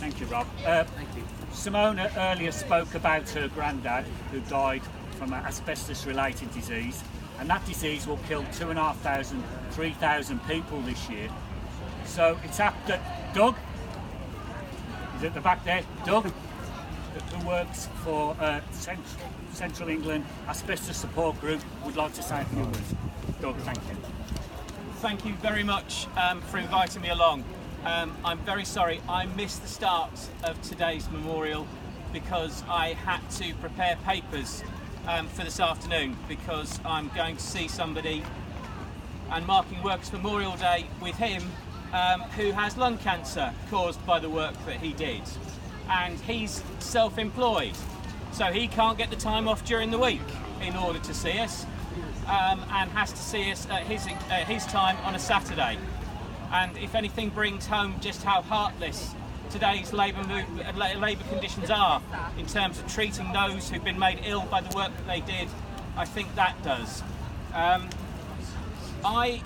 Thank you, Rob. Thank you. Simona earlier spoke about her granddad who died from an asbestos-related disease, and that disease will kill 2,500, 3,000 people this year. So it's after Doug, is at the back there, Doug, who works for Central England Asbestos Support Group, would like to say a few words. Doug, thank you. Thank you very much for inviting me along. I'm very sorry I missed the start of today's memorial because I had to prepare papers for this afternoon because I'm going to see somebody and marking Workers' Memorial Day with him who has lung cancer caused by the work that he did. And he's self-employed, so he can't get the time off during the week in order to see us, and has to see us at his time on a Saturday. And if anything brings home just how heartless today's labour conditions are in terms of treating those who've been made ill by the work that they did, I think that does. I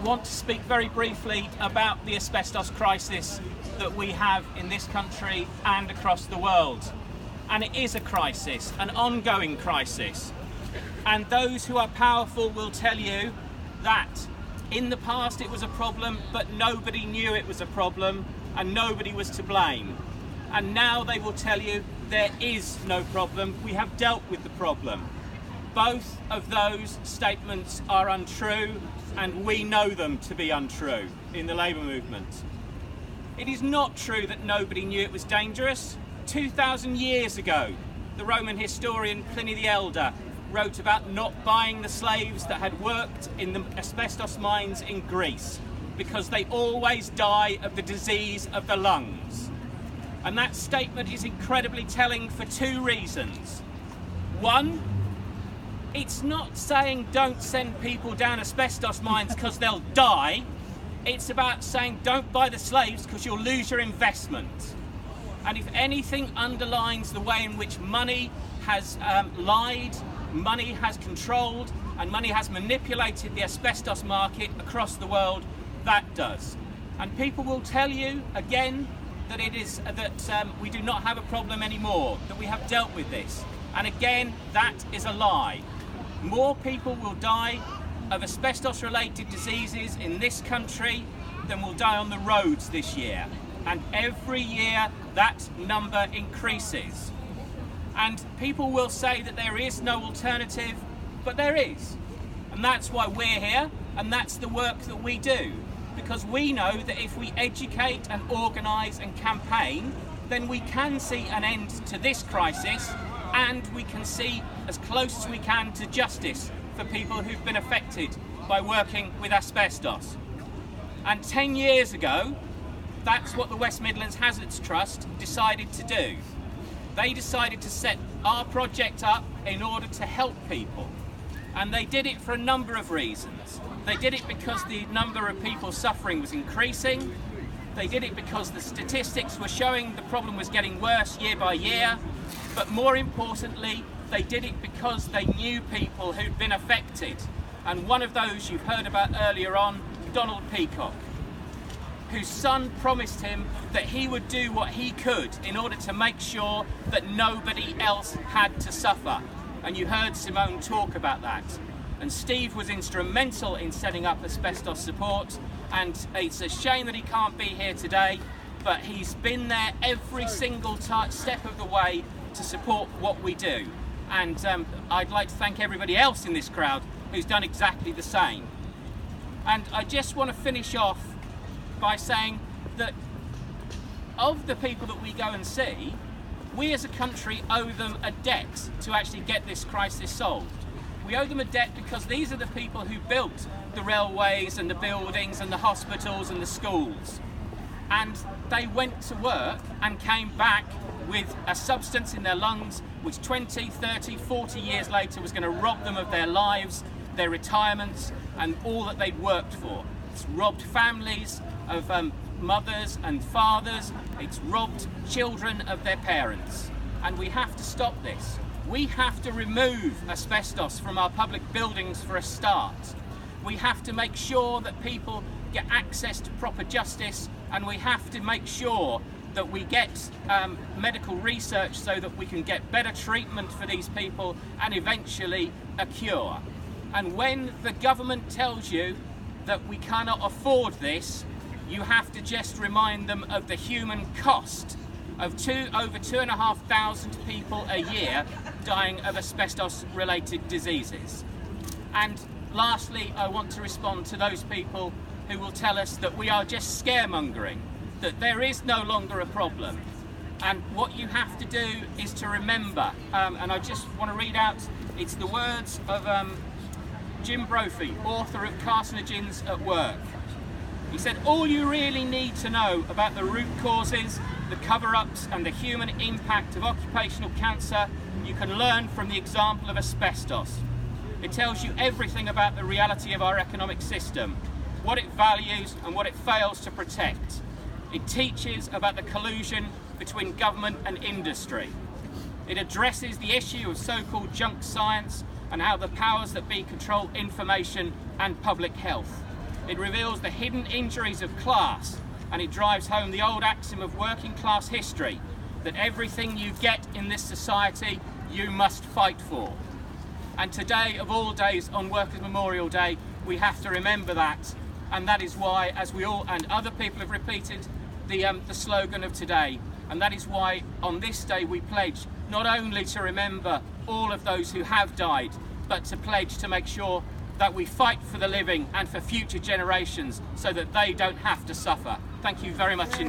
want to speak very briefly about the asbestos crisis that we have in this country and across the world. And it is a crisis, an ongoing crisis. And those who are powerful will tell you that in the past it was a problem, but nobody knew it was a problem and nobody was to blame. And now they will tell you there is no problem, we have dealt with the problem. Both of those statements are untrue, and we know them to be untrue in the labour movement. It is not true that nobody knew it was dangerous. 2,000 years ago, the Roman historian Pliny the Elder wrote about not buying the slaves that had worked in the asbestos mines in Greece because they always die of the disease of the lungs. And that statement is incredibly telling for two reasons. One, it's not saying don't send people down asbestos mines because they'll die. It's about saying don't buy the slaves because you'll lose your investment. And if anything underlines the way in which money has lied, money has controlled, and money has manipulated the asbestos market across the world, that does. And people will tell you again that we do not have a problem anymore, that we have dealt with this. And again, that is a lie. More people will die of asbestos-related diseases in this country than will die on the roads this year. And every year that number increases. And people will say that there is no alternative, but there is. And that's why we're here, and that's the work that we do. Because we know that if we educate and organise and campaign, then we can see an end to this crisis, and we can see as close as we can to justice for people who've been affected by working with asbestos. And 10 years ago, that's what the West Midlands Hazards Trust decided to do. They decided to set our project up in order to help people. And they did it for a number of reasons. They did it because the number of people suffering was increasing. They did it because the statistics were showing the problem was getting worse year by year. But more importantly, they did it because they knew people who'd been affected. And one of those you've heard about earlier on, Donald Peacock, whose son promised him that he would do what he could in order to make sure that nobody else had to suffer. And you heard Simone talk about that. And Steve was instrumental in setting up asbestos support, and it's a shame that he can't be here today, but he's been there every single step of the way to support what we do. And I'd like to thank everybody else in this crowd who's done exactly the same. And I just want to finish off by saying that of the people that we go and see, we as a country owe them a debt to actually get this crisis solved. We owe them a debt because these are the people who built the railways and the buildings and the hospitals and the schools. And they went to work and came back with a substance in their lungs which 20, 30, 40 years later was going to rob them of their lives, their retirements, and all that they'd worked for. It's robbed families of mothers and fathers. It's robbed children of their parents. And we have to stop this. We have to remove asbestos from our public buildings for a start. We have to make sure that people get access to proper justice, and we have to make sure that we get medical research so that we can get better treatment for these people and eventually a cure. And when the government tells you that we cannot afford this, you have to just remind them of the human cost of over 2,500 people a year dying of asbestos-related diseases. And lastly, I want to respond to those people who will tell us that we are just scaremongering, that there is no longer a problem. And what you have to do is to remember, and I just want to read out, it's the words of Jim Brophy, author of Carcinogens at Work. He said, all you really need to know about the root causes, the cover-ups and the human impact of occupational cancer, you can learn from the example of asbestos. It tells you everything about the reality of our economic system, what it values and what it fails to protect. It teaches about the collusion between government and industry. It addresses the issue of so-called junk science and how the powers that be control information and public health. It reveals the hidden injuries of class, and it drives home the old axiom of working class history, that everything you get in this society you must fight for. And today, of all days, on Workers' Memorial Day, we have to remember that, and that is why, as we all and other people have repeated the slogan of today, and that is why on this day we pledge not only to remember all of those who have died, but to pledge to make sure that we fight for the living and for future generations so that they don't have to suffer. Thank you very much indeed.